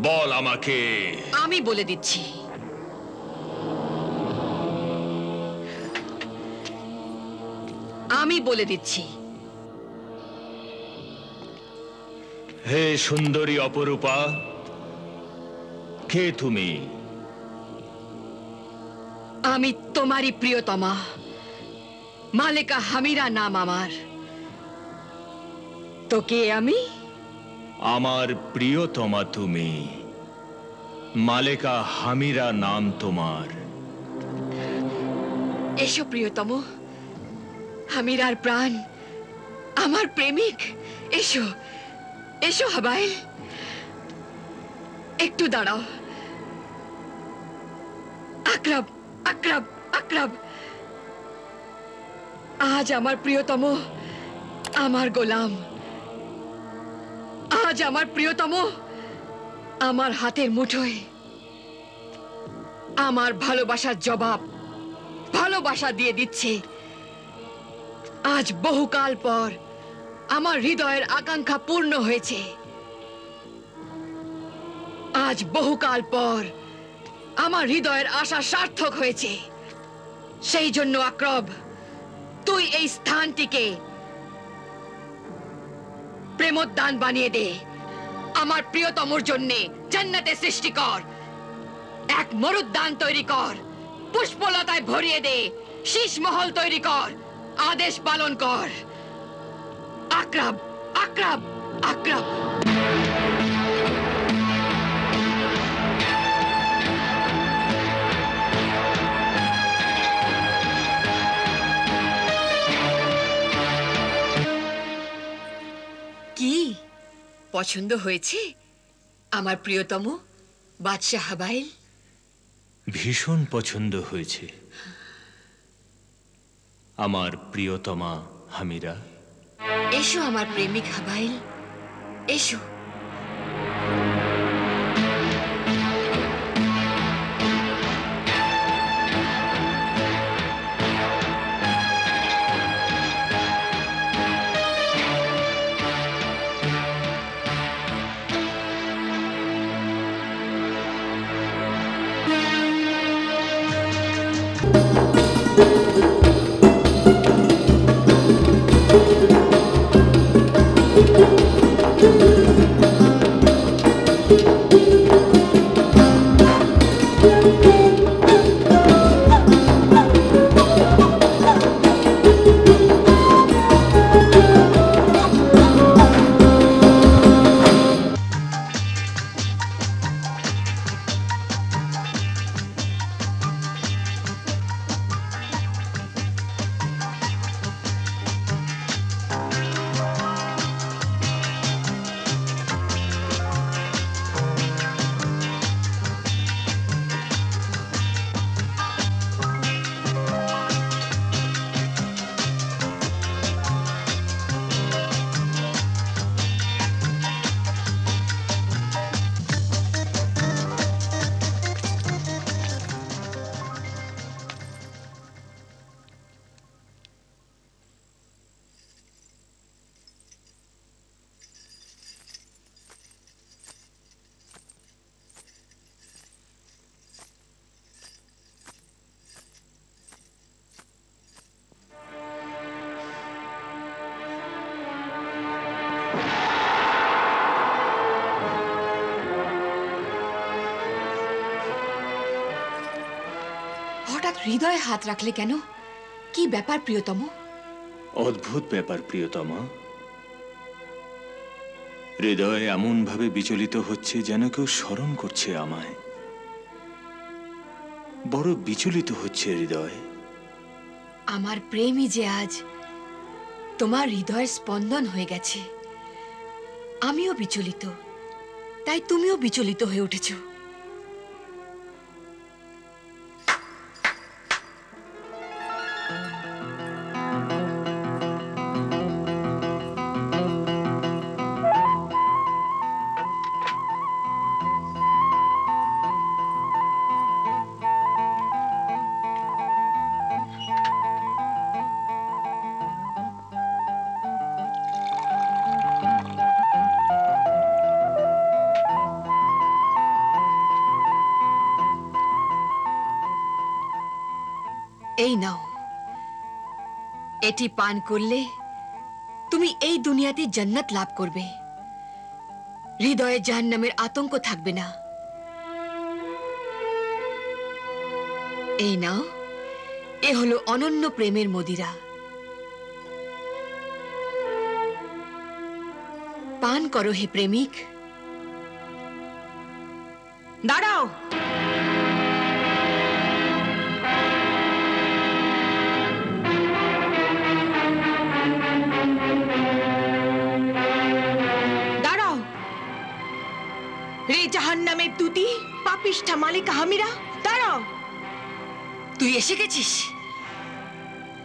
বল আমাকে। আমি বলে দিচ্ছি। আমি বলে দিচ্ছি। হে সুন্দরী অপরূপা, কে তুমি? আমি তোমারই প্রিয়তমা, মালেকা হামিরা নাম আমার। তো কে আমি? আমার প্রিয়তমা তুমি, মালেকা হামিরা নাম তোমার। এসো প্রিয়তম, হামিরার প্রাণ, আমার প্রেমিক। এসো এসো হাবাইল, একটু দাঁড়াও। আকরাব, আকরাব, আকরাব। আজ আমার প্রিয়তম আমার গোলাম। আজ আমার প্রিয়তম আমার হাতের মুঠোয়। আমার ভালোবাসার জবাব ভালোবাসা দিয়ে দিচ্ছে। আজ বহুকাল পর আমার হৃদয়ের আকাঙ্ক্ষা পূর্ণ হয়েছে। আজ বহুকাল পর আমার হৃদয়ের আশা সার্থক হয়েছে। সেই জন্য আকরব, তুই এই স্থানটিকে প্রেমোদ্যান বানিয়ে দে। আমার প্রিয়তমর জন্যে জান্নাতে সৃষ্টি কর, এক মরুদ্যান তৈরি কর, পুষ্পলতায় ভরিয়ে দে, শীষ মহল তৈরি কর, আদেশ পালন কর। আকরাব, আকরাব, আকরাব। কি পছন্দ হয়েছে আমার প্রিয়তম বাদশাহ হাবাইল? ভীষণ পছন্দ হয়েছে আমার প্রিয়তমা হামিরা। এসো আমার প্রেমিক হাবাইল, এসো। হঠাৎ হৃদয়ে হাত রাখলে কেন? কি ব্যাপার প্রিয়তম? অদ্ভুত ব্যাপার প্রিয়তমা। হৃদয় এমন ভাবে বিচলিত হচ্ছে যেন কেউ স্মরণ করছে আমায়। বড় বিচলিত হচ্ছে হৃদয়। আমার প্রেমই যে আজ তোমার হৃদয়ের স্পন্দন হয়ে গেছে। আমিও বিচলিত, তাই তুমিও বিচলিত হয়ে উঠেছো। এই নাও, এটি পান করলে তুমি এই দুনিয়াতে জান্নাত লাভ করবে, হৃদয়ে জাহান্নামের আতঙ্ক থাকবে না। এই নাও, এ হলো অনন্য প্রেমের মদিরা। পান করো হে প্রেমিক। দাঁড়াও। দাঁড়াও রে জাহান্নামের দূতি, পাপিষ্ঠা মালিকা হামিরা, দাঁড়াও। তুই এসে গেছিস?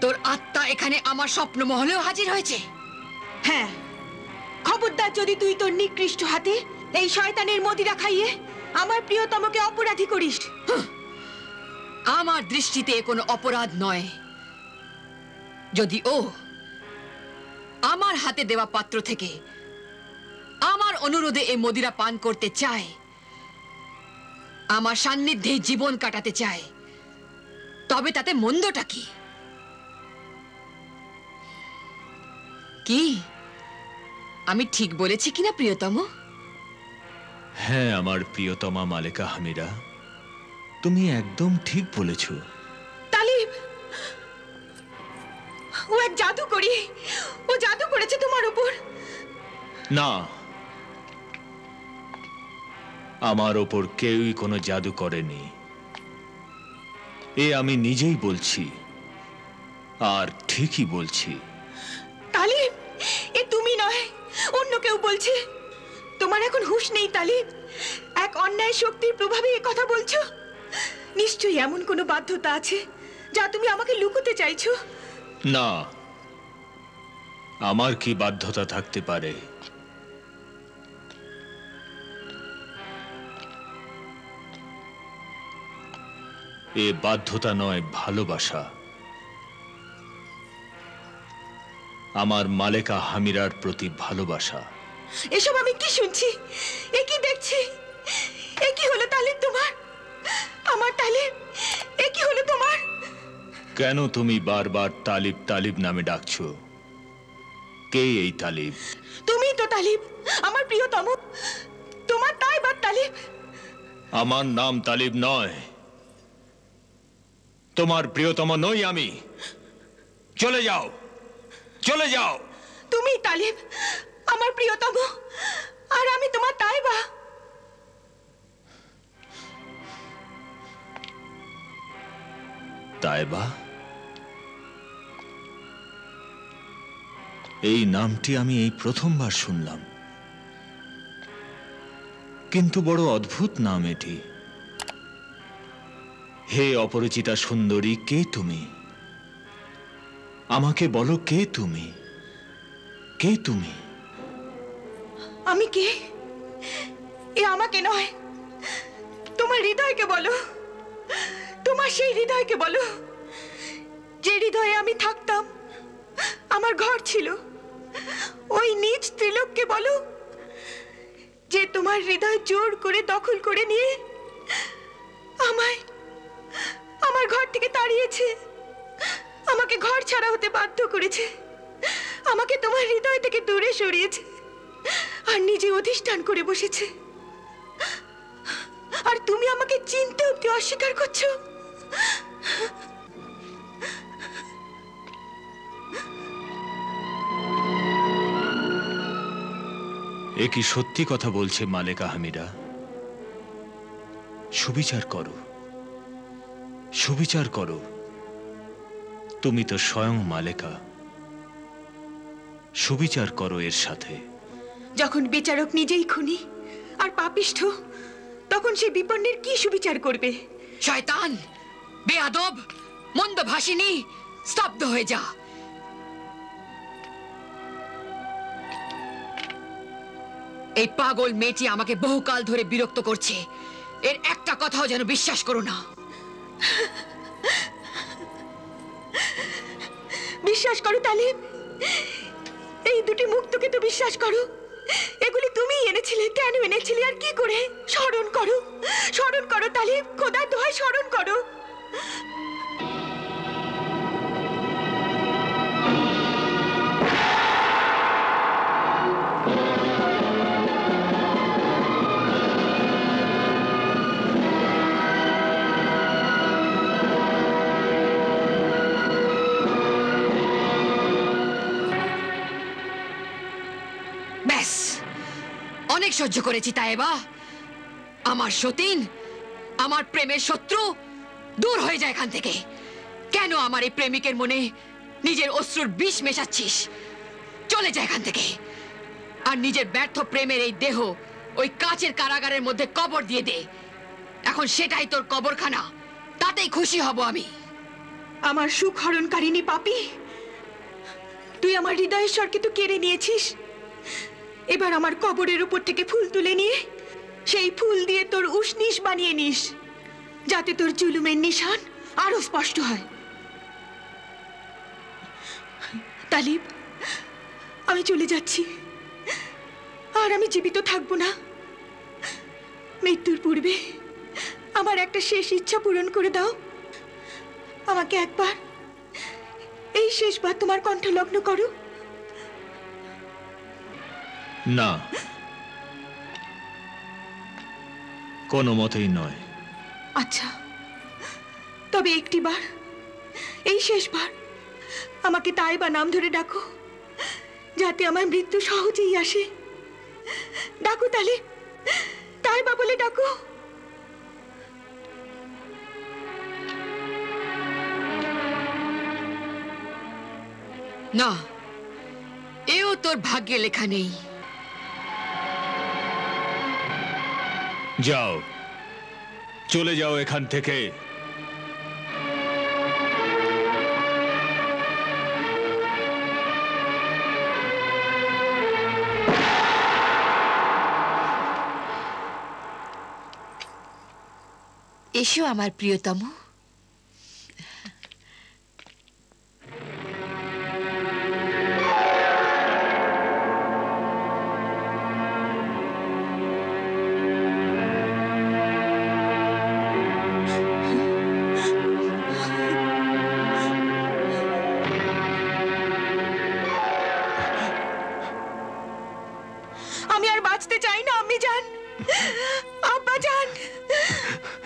তোর আত্মা এখানে আমার স্বপ্ন মহলেও হাজির হয়েছে। হ্যাঁ, খবরদার যদি তুই তোর নিকৃষ্ট হাতে এই শয়তানের মদিরা খাইয়ে আমার প্রিয়তমকে অপরাধী করিস। আমার দৃষ্টিতে কোনো অপরাধ নয়। যদি ও আমার হাতে দেওয়া পাত্র থেকে আমার অনুরোধে এই মদিরা পান করতে চায়, আমার সান্নিধ্যে জীবন কাটাতে চায়, তবে তাতে মন্দটা কি? কি আমি ঠিক বলেছি কিনা প্রিয়তম? হ্যাঁ আমার প্রিয়তমা মালেকা হামিরা, তুমি একদম ঠিক বলেছ। তালিব, ও এক জাদু করি, ও জাদু করেছে তোমার উপর। না, আমার ওপর কেউই কোনো জাদু করেনি, এ আমি নিজেই বলছি, আর ঠিকই বলছি। তালিব, এ তুমি নয়, অন্য কেউ বলছে। তোমার এখন হুঁশ নেই তালিব, এক অন্যায় শক্তির প্রভাবে এ কথা বলছো। নিশ্চয়ই এমন কোনো বাধ্যতা আছে যা তুমি আমাকে লুকোতে চাইছো। না, আমার কি বাধ্যতা থাকতে পারে? এ বাধ্যতা নয়, ভালোবাসা। আমার মালেকা হামিরার প্রতি ভালোবাসা। এসব আমি কি শুনছি, এ কি দেখছি? এ কি হলো তালিব তোমার? আমার তালিব, এ কি হলো তোমার? কেন তুমি বারবার তালিব তালিব নামে ডাকছো? কে এই তালিব? তুমি তো তালিব, আমার প্রিয়তম, তোমার তাইবা তালিব। আমার নাম তালিব নয়, তোমার প্রিয়তম নই আমি। চলে যাও, চলে যাও। তুমি তালিব, আমার প্রিয়তম, আর আমি তোমার তাইবা। তাইবা? এই নামটি আমি এই প্রথমবার শুনলাম, কিন্তু বড় অদ্ভুত নাম এটি। হে অপরিচিতা সুন্দরী, কে তুমি? আমাকে বলো, কে তুমি? কে তুমি? আমি কে? এ আমাকে নয়, তোমার হৃদয়কে বলো। তোমার সেই হৃদয়কে বলো যে হৃদয়ে আমি থাকতাম, আমার ঘর ছিল। ওই নিজ ত্রিলোককে বলো যে তোমার হৃদয় জোর করে দখল করে নিয়ে আমায় আমার ঘর থেকে তাড়িয়েছে, আমাকে ঘর ছাড়া হতে বাধ্য করেছে, আমাকে তোমার হৃদয় থেকে দূরে সরিয়েছে, আর নিজে অধিষ্ঠান করে বসেছে। আর তুমি আমাকে চিনতে অব্দি অস্বীকার করছো। এ কি সত্যি কথা বলছে মালেকা হামিরা? সুবিচার করো, সুবিচার করো। তুমি তো স্বয়ং মালেকা, সুবিচার করো এর সাথে। যখন বিচারক নিজেই খুনি আর পাপিষ্ঠ, তখন সে বিপন্নের কি সুবিচার করবে? শয়তান, বেয়াদব, মন্দভাষিনী, স্তব্ধ হয়ে যা। এই পাগল মেয়েটি আমাকে বহুকাল ধরে বিরক্ত করছে, এর একটা কথাও যেন বিশ্বাস করো না। বিশ্বাস করো তালিব, এই দুটি মুক্তকে তো বিশ্বাস করো। এগুলি তুমি এনেছিলে, কেন এনেছিলে আর কি করে? স্মরণ করো, স্মরণ করো তালিব, খোদার দোহাই স্মরণ করো। সহ্য করেছি তাইবা। আমার সতীন, আমার প্রেমের শত্রু, দূর হয়ে যায় এখান থেকে। কেন আমার এই প্রেমিকের মনে নিজের অশ্রুর বিষ মেশাচ্ছিস? চলে যায় এখান থেকে। আর নিজের ব্যর্থ প্রেমের এই দেহ ওই কাচের কারাগারের মধ্যে কবর দিয়ে দে। এখন সেটাই তোর কবরখানা, তাতেই খুশি হব আমি। আমার সুখ হরণকারিণী পাপী, তুই আমার হৃদয়েশ্বরকে তো কেড়ে নিয়েছিস। এবার আমার কবরের উপর থেকে ফুল তুলে নিয়ে সেই ফুল দিয়ে তোর উষ্ণিস বানিয়ে নিস, যাতে তোর জুলুমের নিশান আরো স্পষ্ট হয়। তালিব, আমি চলে যাচ্ছি। আর আমি জীবিত থাকবো না। মৃত্যুর পূর্বে আমার একটা শেষ ইচ্ছা পূরণ করে দাও। আমাকে একবার, এই শেষবার তোমার কণ্ঠ লগ্ন করো। না, কোনো মতেই নয়। আচ্ছা, তবে একটিবার, এই শেষবার আমাকে তাইবা নাম ধরে ডাকো, যাতে আমার মৃত্যু সহজেই আসে। ডাকো তালে, তাইবা বলে ডাকো। না, এও তোর ভাগ্যে লেখা নেই। যাও, চলে যাও এখান থেকে। এসো আমার প্রিয়তম। আমি আর বাঁচতে চাই না আম্মি জান, আব্বা জান।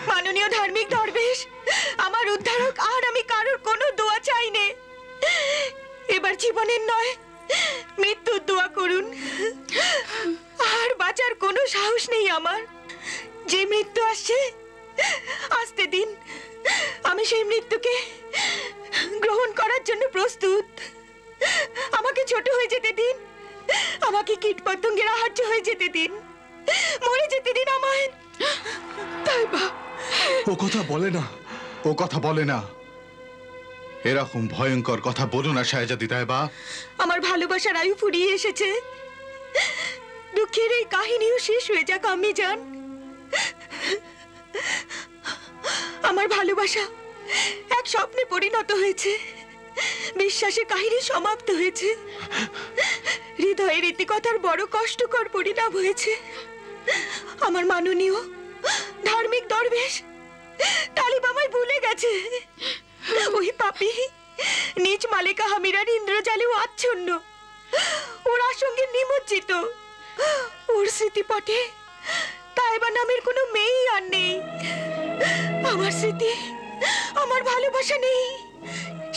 মাননীয় ধার্মিক দরবেশ, আমার উদ্ধারক, আর আমি কারোর কোনো দোয়া চাই নে। এবার জীবনের নয়, মৃত্যুর দোয়া করুন। আর বাঁচার কোনো সাহস নেই আমার। যে মৃত্যু আসছে, আসতে দিন। আমি সেই মৃত্যুকে গ্রহণ করার জন্য প্রস্তুত। আমাকে ছোট হয়ে যেতে দিন, আমাকে কীট পতঙ্গের আহার্য হয়ে যেতে দিন, মরে যেতে দিন আমায়। তাইবা, ও কথা বলে না, ও কথা বলে না। এরকম ভয়ঙ্কর কথা বলো না শাহজাদি তাইবা। আমার ভালোবাসার আয়ু ফুরিয়ে এসেছে। দুঃখের এই কাহিনীও শেষ হয়ে যাক আম্মি জান। আমার ভালোবাসা এক স্বপ্নে পরিণত হয়েছে। বিশ্বাসের কাহিনী সমাপ্ত হয়েছে। হৃদয়ের রীতিকথার বড় কষ্টকর পরিণাম হয়েছে। আমার মাননীয় ধার্মিক দরবেশ তালিব আমায় ভুলে গেছে। ওই পাপী নিজ মালিকা হামিরার ইন্দ্রজালেও আচ্ছন্ন, ওর আসঙ্গে নিমজ্জিত। ওর স্মৃতিপটে তাইবা নামের কোনো মেয়েই আর নেই। আমার স্মৃতি, আমার ভালোবাসা নেই।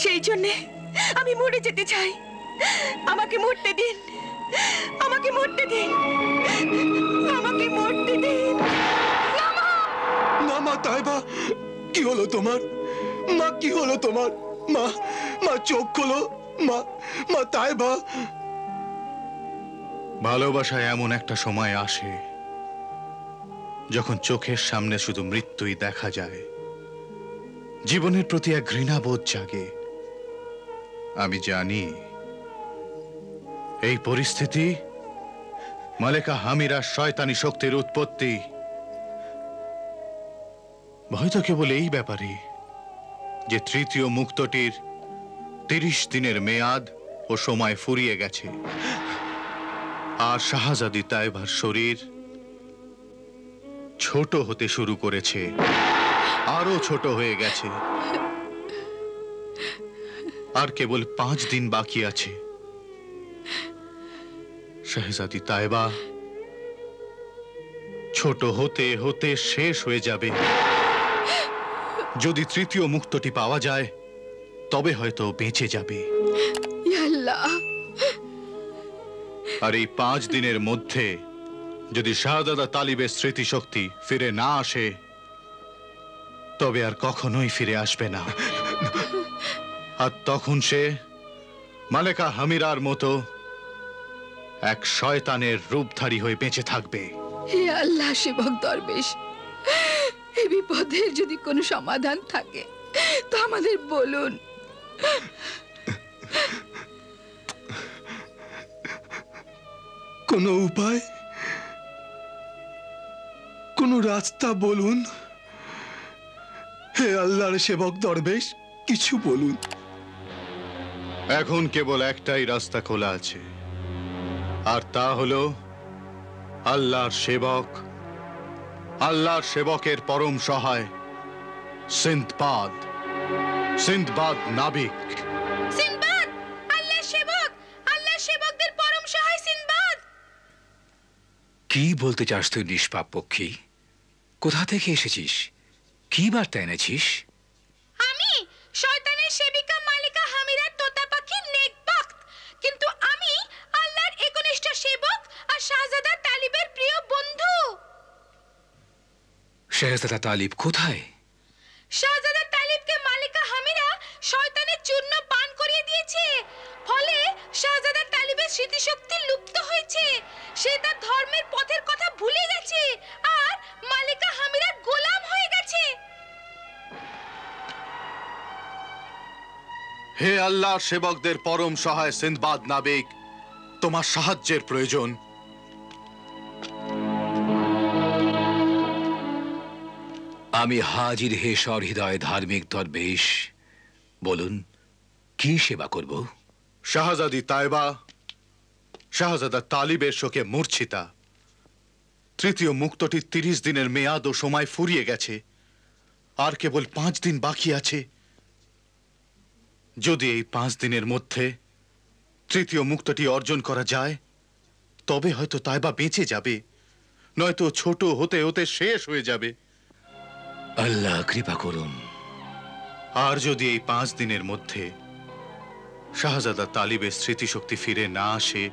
সেই জন্যে আমি মরে যেতে চাই। আমাকে মরতে দিন, আমাকে মরতে দিন, আমাকে মরতে দিন। না মা তাইবা, কি হলো তোমার? মা কি হলো তোমার? মা, মা চোখ খোলো। মা, মা তাইবা। ভালোবাসায় এমন একটা সময় আসে যখন চোখের সামনে শুধু মৃত্যুই দেখা যায়। জীবনের প্রতি এক ঘৃণাবোধ জাগে। আমি জানি এই পরিস্থিতি মালেকা হামিরার শয়তানি শক্তির উৎপত্তি। ভয় তো কেবল এই ব্যাপারে যে তৃতীয় মুক্তটির 30 দিনের মেয়াদ ও সময় ফুরিয়ে গেছে, আর শাহজাদি তাইবার শরীর ছোট হতে শুরু করেছে, আরো ছোট হয়ে গেছে। আর কেবল 5 দিন বাকি আছে। শাহজাদি তাইবা ছোট হতে হতে শেষ হয়ে যাবে। যদি তৃতীয় মুক্তটি পাওয়া যায় তবে হয়তো বেঁচে যাবে। ইয়া আল্লাহ। আর এই 5 দিনের মধ্যে যদি শাহজাদা তালিবের স্মৃতিশক্তি ফিরে না আসে তবে আর কখনোই ফিরে আসবে না। আর তখন সে মালেকা হামিরার মতো এক শয়তানের রূপধারী হয়ে বেঁচে থাকবে। হে আল্লাহ সেবক দরবেশ, এই বিপদের যদি কোনো সমাধান থাকে তো আমাদের বলুন। কোনো উপায়, কোনো রাস্তা বলুন। হে আল্লাহর সেবক দরবেশ, কিছু বলুন। এখন কেবল একটাই রাস্তা খোলা আছে, আর তা হলো আল্লাহর সেবক, আল্লাহর সেবকের পরম সহায় সিন্দবাদ, সিন্দবাদ নাবিক। সিনবাদ, আল্লাহর সেবক, আল্লাহর সেবকদের পরম সহায় সিনবাদ। কি বলতে চাস তুই নিষ্পাপ পক্ষী? কোথা থেকে এসেছিস? কি বার্তা এনেছিস? আমি শয়তানের সেবিকা মালিকা হামিরার তোতা পাখি নেকবাক্ত, কিন্তু আমি আল্লাহর একনিষ্ঠ সেবক আর শাহজাদা তালিবের প্রিয় বন্ধু। শাহজাদা তালিব কোথায়? শাহজাদা তালিবকে মালিকা হামিরা শয়তানের চূর্ণ পান করিয়ে দিয়েছে, ফলে শাহজাদা তালিবের স্মৃতিশক্তি লুপ্ত হয়েছে। সে তার ধর্মের পথের কথা ভুলে গেছে আর মালিকা হামিরার গোলাম হয়ে গেছে। হে আল্লাহর সেবকদের পরম সহায় সিন্দবাদ নাবিক, তোমার সাহায্যের প্রয়োজন। আমি হাজির হে সহৃদয় ধার্মিক দরবেশ, বলুন কি সেবা করব? শাহজাদি তাইবা শাহজাদা তালিবের শোকে মূর্ছিতা। তৃতীয় মুক্তটির 30 দিনের মেয়াদ ও সময় ফুরিয়ে গেছে, আর কেবল 5 দিন বাকি আছে। যদি এই 5 দিনের মধ্যে তৃতীয় মুক্তটি অর্জন করা যায় তবে হয়তো তাইবা বেঁচে যাবে, নয়তো ছোট হতে হতে শেষ হয়ে যাবে। আল্লাহ কৃপা করুন। আর যদি এই 5 দিনের মধ্যে শাহজাদা তালিবের স্মৃতিশক্তি ফিরে না আসে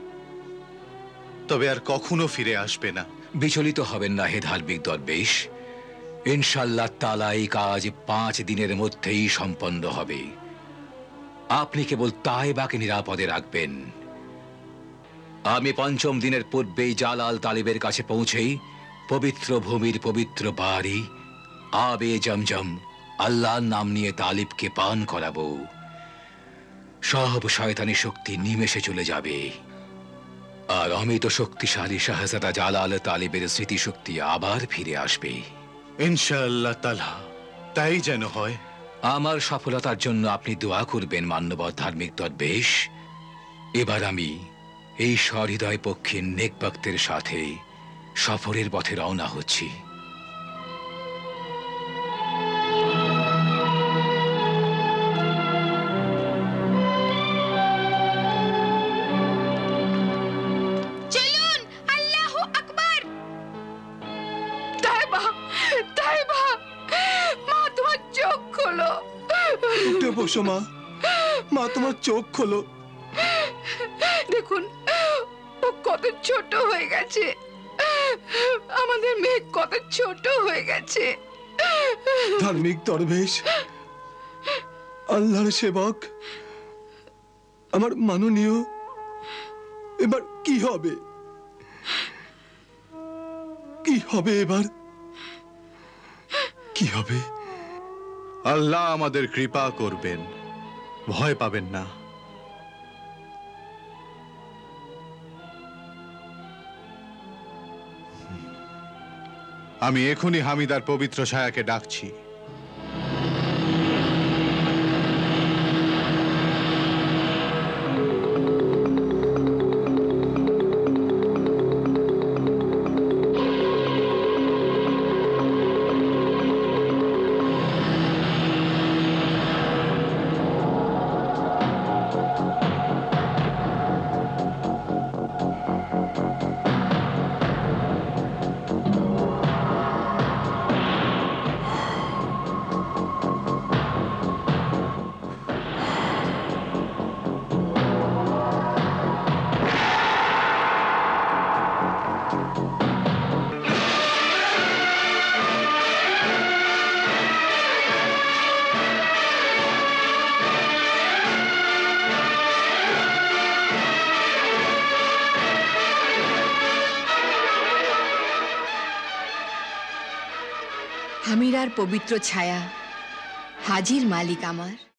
তবে আর কখনো ফিরে আসবে না। বিচলিত হবেন না হে ধার্মিক দরবেশ, ইনশাআল্লাহ তাআলা এই কাজ 5 দিনের মধ্যেই সম্পন্ন হবে। আপনি কেবল তাইবাকে নিরাপদে রাখবেন। আমি 5ম দিনের পূর্বেই জালাল তালিবের কাছে পৌঁছেই পবিত্র ভূমির পবিত্র বাড়ি আবে জমজম আল্লাহর নাম নিয়ে তালিবকে পান করাবো। সব শয়তানি শক্তি নিমেষে চলে যাবে, আর অমিত শক্তিশালী শাহজাদা জালাল তালিবের স্মৃতিশক্তি আবার ফিরে আসবে। ইনশাআল্লাহ তাআলা তাই যেন হয়। আমার সফলতার জন্য আপনি দোয়া করবেন মান্যবর ধার্মিক দরবেশ। এবার আমি এই সহৃদয় পক্ষীর নেকবাক্তের সাথে সফরের পথে রওনা হচ্ছি। চলুন, আল্লাহু আকবার। তাইবা, তাইবা, মা তোমার চোখ খোলো। উঠে বসো মা, মা তোমার চোখ খোলো। দেখুন ও কত ছোট হয়ে গেছে, আমাদের মেয়ে কত ছোট হয়ে গেছে। ধার্মিক দরবেশ, আল্লাহর সেবক, আমার মাননীয়, এবার কি হবে? কি হবে এবার? কি হবে? আল্লাহ আমাদের কৃপা করবেন, ভয় পাবেন না। আমি এখনই হামিদার পবিত্র ছায়াকে ডাকছি। হামিরার পবিত্র ছায়া হাজির মালিক আমার।